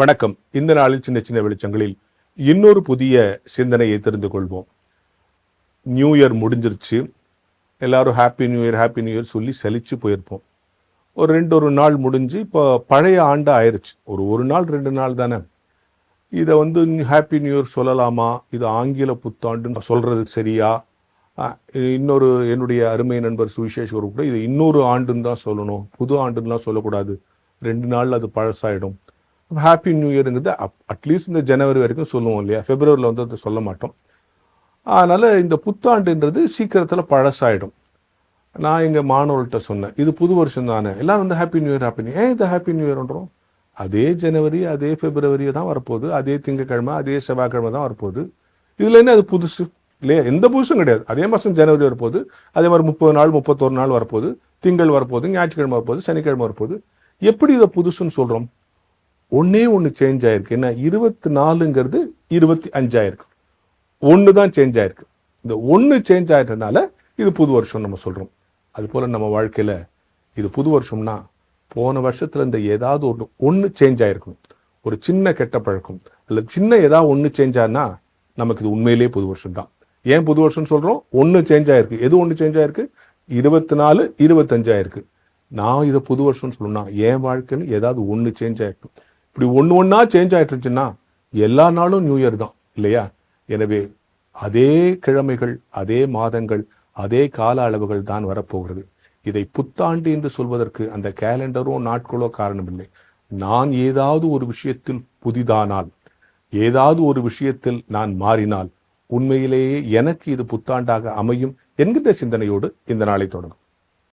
வணக்கம். இந்த நாளில் சின்ன சின்ன வெளிச்சங்களில் இன்னொரு புதிய சிந்தனையை தெரிந்து கொள்வோம். நியூ இயர் முடிஞ்சிருச்சு. எல்லாரும் ஹாப்பி நியூ இயர் சொல்லி சலிச்சு போயிருப்போம். ஒரு நாள் முடிஞ்சு இப்போ பழைய ஆண்டு ஆயிடுச்சு. ஒரு நாள் 2 நாள் தானே. இதை ஹாப்பி நியூ இயர் சொல்லலாமா, இது ஆங்கில புத்தாண்டுன்னு சொல்றது சரியா? என்னுடைய அருமை நண்பர் சுவிசேஷர் கூட இது இன்னொரு ஆண்டுன்னு தான் சொல்லணும், புது ஆண்டுலாம் சொல்லக்கூடாது, 2 நாள் அது பழசாயிடும். ஹாப்பி நியூ இயருங்கிறது அட்லீஸ்ட் இந்த ஜனவரி வரைக்கும் சொல்லுவோம் இல்லையா? பிப்ரவரியில் அதை சொல்ல மாட்டோம். அதனால் இந்த புத்தாண்டுன்றது சீக்கிரத்தில் பழசாயிடும். நான் எங்கள் மாணவர்கள்ட்ட சொன்னேன், இது புது வருஷம் தானே, எல்லோரும் ஹாப்பி நியூ இயர் ஏன் இந்த ஹாப்பி நியூ இயர்ன்றோம்? அதே ஜனவரி அதே பிப்ரவரி தான் வரப்போகுது, அதே திங்கக்கிழமை அதே செவ்வாய்க்கிழமை தான் வரப்போகுது. இதில் என்ன அது புதுசு இல்லையா? எந்த புதுசும் கிடையாது. அதே மாதம் ஜனவரி வரப்போகுது, அதே மாதிரி 30 நாள் 31 நாள் வரப்போகுது, திங்கள் வரப்போகுது, ஞாயிற்றுக்கிழமை வரப்போகுது, சனிக்கிழமை வரப்போகுது. எப்படி இதை புதுசுன்னு சொல்கிறோம்? ஒன்று சேஞ்ச் ஆயிருக்கு. என்ன? 24ங்கிறது 25 ஆயிருக்கு. ஒன்று தான் சேஞ்ச் ஆயிருக்கு. இந்த ஒன்று சேஞ்ச் ஆயிட்டனால இது புது வருஷம் நம்ம சொல்கிறோம். அதுபோல் நம்ம வாழ்க்கையில் இது புது வருஷம்னா போன வருஷத்தில் இந்த ஏதாவது ஒன்று சேஞ்ச் ஆயிருக்கும். ஒரு சின்ன கெட்ட பழக்கம் இல்லை சின்ன ஏதாவது ஒன்று சேஞ்ச் ஆனா நமக்கு இது உண்மையிலேயே புது வருஷம் தான். ஏன் புது வருஷம் சொல்கிறோம்? ஒன்று சேஞ்ச் ஆயிருக்கு. எது ஒன்று சேஞ்ச் ஆயிருக்கு? 24 25 ஆயிருக்கு. நான் இதை புது வருஷம்னு சொல்லணும்னா என் வாழ்க்கையில் ஏதாவது ஒன்று சேஞ்ச் ஆயிருக்கு. இப்படி ஒன்றா சேஞ்ச் ஆகிட்டு இருந்துச்சுன்னா எல்லா நாளும் நியூ இயர் தான் இல்லையா? எனவே அதே கிழமைகள், அதே மாதங்கள், அதே கால அளவுகள் தான் வரப்போகிறது. இதை புத்தாண்டு என்று சொல்வதற்கு அந்த கேலண்டரோ நாட்களோ காரணமில்லை. நான் ஏதாவது ஒரு விஷயத்தில் புதிதானால், ஏதாவது ஒரு விஷயத்தில் நான் மாறினால் உண்மையிலேயே எனக்கு இது புத்தாண்டாக அமையும் என்கின்ற சிந்தனையோடு இந்த நாளை தொடங்கும்.